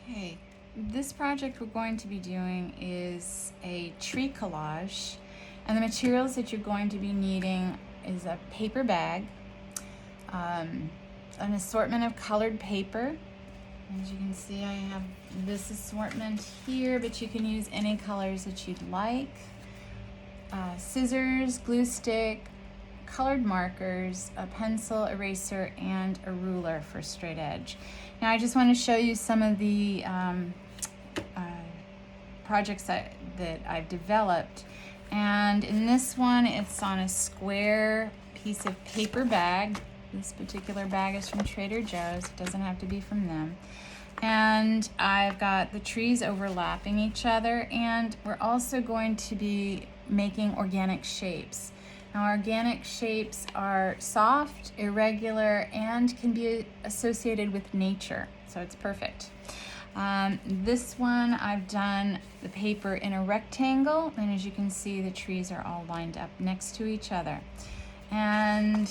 Okay, this project we're going to be doing is a tree collage, and the materials that you're going to be needing is a paper bag, an assortment of colored paper. As you can see, I have this assortment here, but you can use any colors that you'd like. Scissors, glue stick, colored markers, a pencil, eraser, and a ruler for straight edge. Now I just want to show you some of the projects that I've developed. And in this one, it's on a square piece of paper bag. This particular bag is from Trader Joe's. It doesn't have to be from them. And I've got the trees overlapping each other, and we're also going to be making organic shapes. Now, organic shapes are soft, irregular, and can be associated with nature, so it's perfect. This one, I've done the paper in a rectangle, and as you can see, the trees are all lined up next to each other. And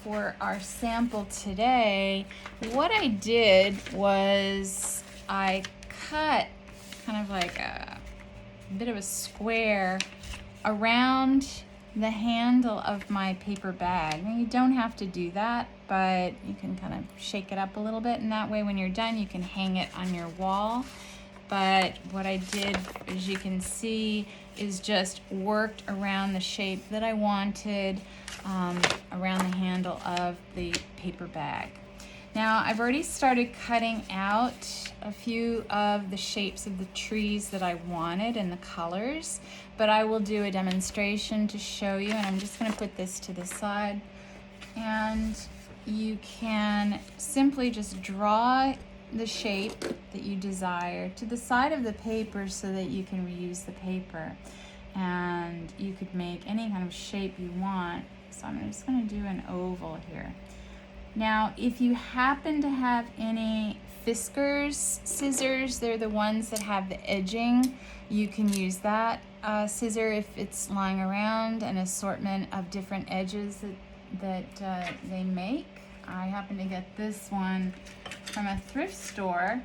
for our sample today, what I did was I cut kind of like a bit of a square around the handle of my paper bag. Now, you don't have to do that, but you can kind of shake it up a little bit, and that way when you're done you can hang it on your wall. But what I did, as you can see, is just worked around the shape that I wanted around the handle of the paper bag. Now, I've already started cutting out a few of the shapes of the trees that I wanted and the colors, but I will do a demonstration to show you, and I'm just going to put this to the side. And you can simply just draw the shape that you desire to the side of the paper so that you can reuse the paper. And you could make any kind of shape you want. So I'm just going to do an oval here. Now, if you happen to have any Fiskars scissors, they're the ones that have the edging, you can use that scissor if it's lying around, an assortment of different edges that they make. I happen to get this one from a thrift store,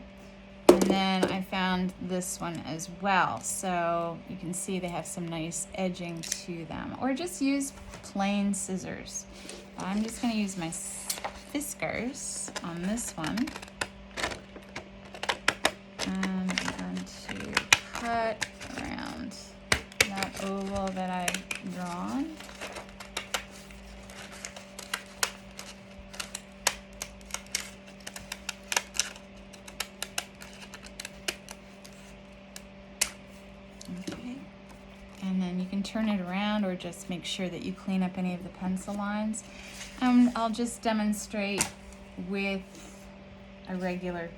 and then I found this one as well. So you can see they have some nice edging to them, or just use plain scissors. I'm just going to use my Fiskars on this one, and I'm going to cut around that oval that I've drawn. Okay, and then you can turn it around or just make sure that you clean up any of the pencil lines. I'll just demonstrate with a regular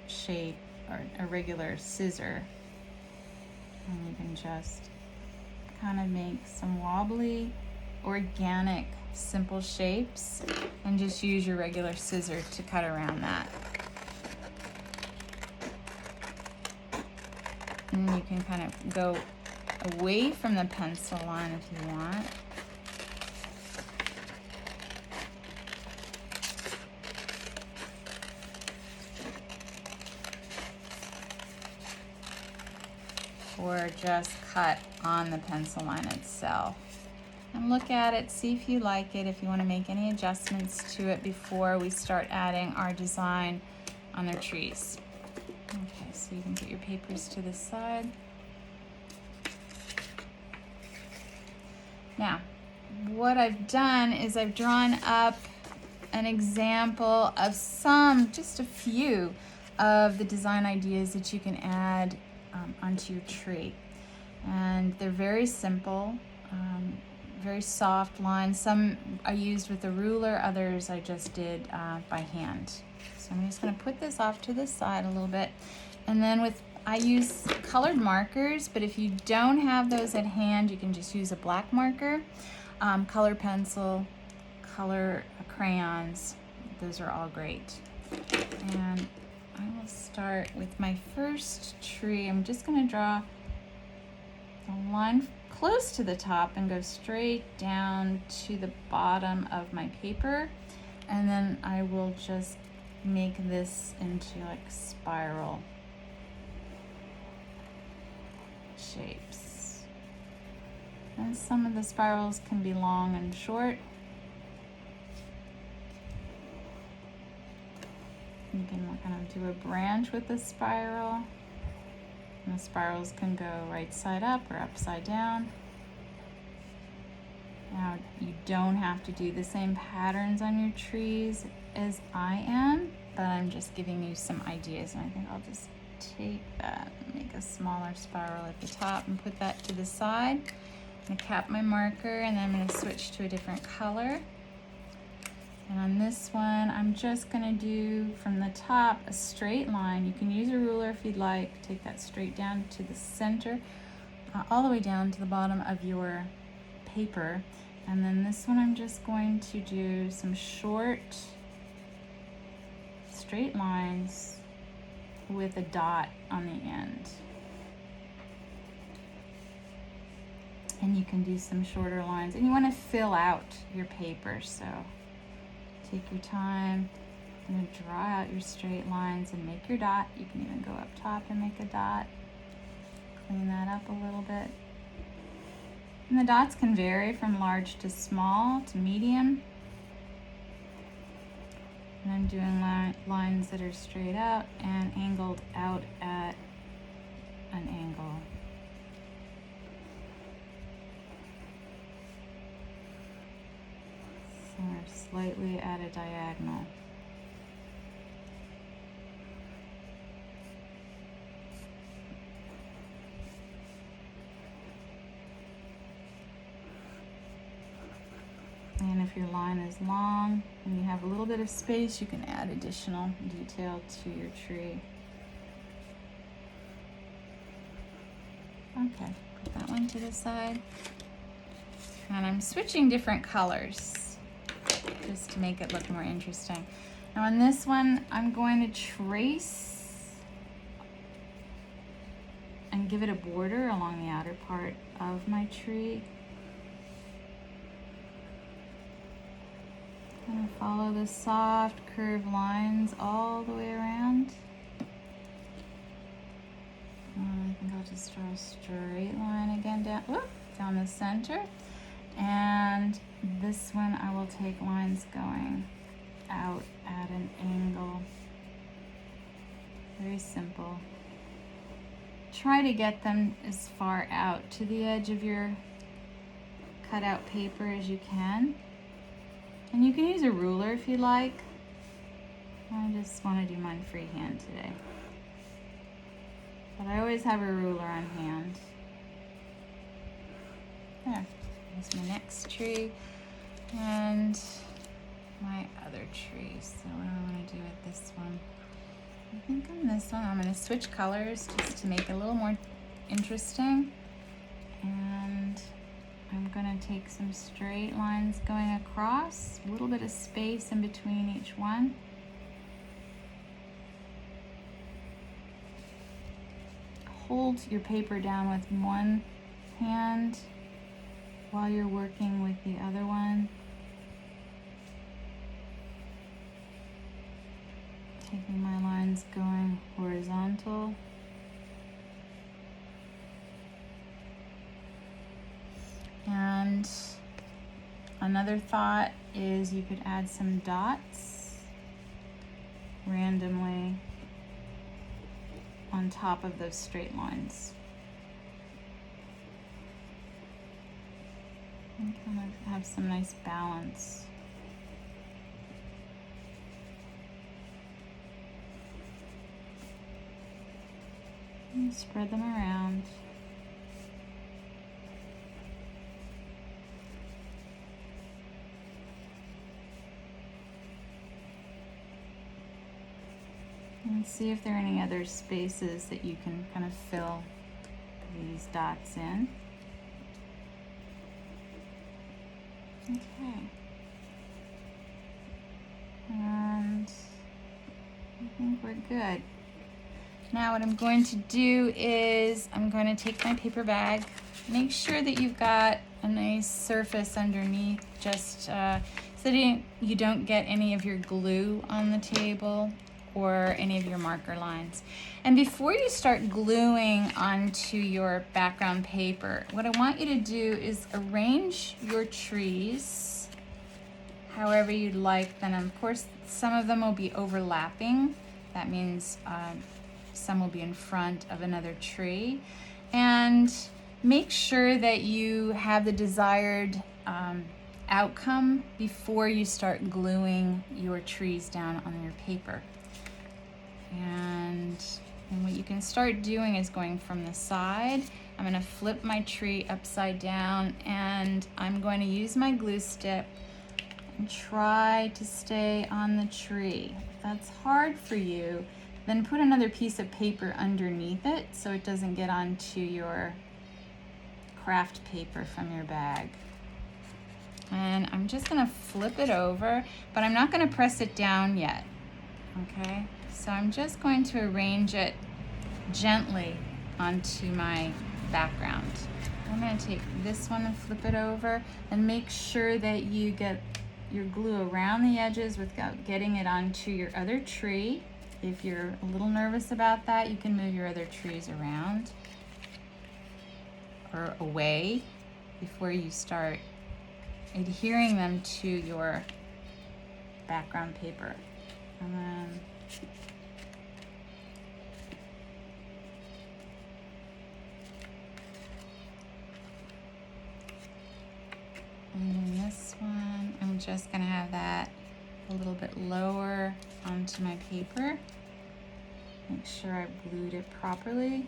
shape or a regular scissor. And you can just kind of make some wobbly, organic, simple shapes, and just use your regular scissor to cut around that. And you can kind of go away from the pencil line if you want. Or just cut on the pencil line itself. And look at it, see if you like it, if you want to make any adjustments to it before we start adding our design on their trees. Okay, so you can put your papers to the side. Now, what I've done is I've drawn up an example of just a few of the design ideas that you can add onto your tree. And they're very simple, very soft lines. Some I used with a ruler, others I just did by hand. So I'm just going to put this off to the side a little bit. And then I use colored markers, but if you don't have those at hand, you can just use a black marker, color pencil, color crayons. Those are all great. And I will start with my first tree. I'm just going to draw a line close to the top and go straight down to the bottom of my paper. And then I will just make this into like spiral shapes. And some of the spirals can be long and short. You can kind of do a branch with the spiral. And the spirals can go right side up or upside down. Now, you don't have to do the same patterns on your trees as I am, but I'm just giving you some ideas, and I think I'll just take that and make a smaller spiral at the top and put that to the side. I'm gonna cap my marker, and then I'm gonna switch to a different color. And on this one, I'm just gonna do from the top a straight line. You can use a ruler if you'd like. Take that straight down to the center, all the way down to the bottom of your paper. And then this one, I'm just going to do some short straight lines with a dot on the end. And you can do some shorter lines, and you want to fill out your paper, so take your time. I'm going to draw out your straight lines and make your dot. You can even go up top and make a dot. Clean that up a little bit. And the dots can vary from large to small to medium. And I'm doing lines that are straight out and angled out at an angle. So we're slightly at a diagonal. And if your line is long and you have a little bit of space, you can add additional detail to your tree. Okay, put that one to the side. And I'm switching different colors just to make it look more interesting. Now on this one, I'm going to trace and give it a border along the outer part of my tree. I'm going to follow the soft curved lines all the way around. I think I'll just draw a straight line again down the center. And this one I will take lines going out at an angle. Very simple. Try to get them as far out to the edge of your cutout paper as you can. And you can use a ruler if you like. I just want to do mine freehand today. But I always have a ruler on hand. There, there's my next tree and my other tree. So what do I want to do with this one? I think on this one I'm going to switch colors just to make it a little more interesting. And I'm going to take some straight lines going across, a little bit of space in between each one. Hold your paper down with one hand while you're working with the other one. Taking my lines going horizontal. And another thought is you could add some dots randomly on top of those straight lines. And kind of have some nice balance. And spread them around. And see if there are any other spaces that you can kind of fill these dots in. Okay. And I think we're good. Now what I'm going to do is I'm going to take my paper bag. Make sure that you've got a nice surface underneath. Just so that you don't get any of your glue on the table or any of your marker lines. And before you start gluing onto your background paper, what I want you to do is arrange your trees however you'd like them. Of course, some of them will be overlapping. That means some will be in front of another tree. And make sure that you have the desired outcome before you start gluing your trees down on your paper. And what you can start doing is going from the side. I'm going to flip my tree upside down, and I'm going to use my glue stick and try to stay on the tree. If that's hard for you, then put another piece of paper underneath it so it doesn't get onto your craft paper from your bag. And I'm just going to flip it over, but I'm not going to press it down yet. Okay? So I'm just going to arrange it gently onto my background. I'm going to take this one and flip it over, and make sure that you get your glue around the edges without getting it onto your other tree. If you're a little nervous about that, you can move your other trees around or away before you start adhering them to your background paper. And then this one, I'm just going to have that a little bit lower onto my paper. Make sure I've glued it properly.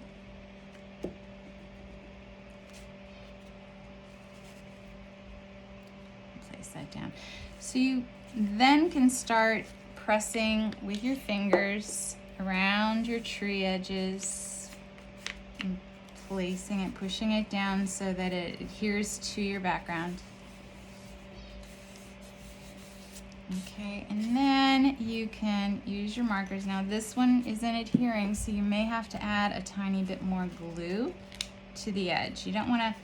Place that down. So you then can start pressing with your fingers around your tree edges and placing it, pushing it down so that it adheres to your background. Okay, and then you can use your markers. Now this one isn't adhering, so you may have to add a tiny bit more glue to the edge. You don't want to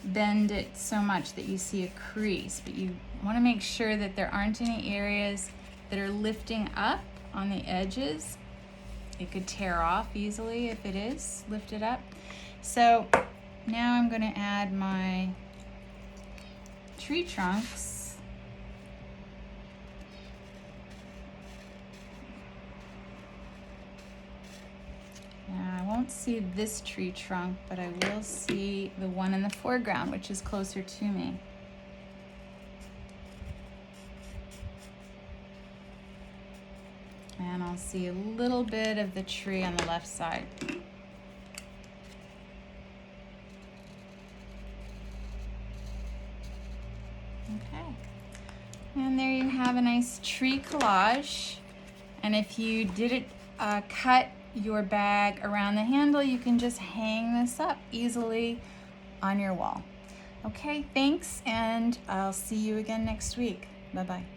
bend it so much that you see a crease, but you want to make sure that there aren't any areas that are lifting up on the edges. It could tear off easily if it is lifted up. So now I'm going to add my tree trunks. Now, I won't see this tree trunk, but I will see the one in the foreground, which is closer to me. And I'll see a little bit of the tree on the left side. Okay. And there you have a nice tree collage. And if you didn't cut your bag around the handle, you can just hang this up easily on your wall. Okay, thanks, and I'll see you again next week. Bye-bye.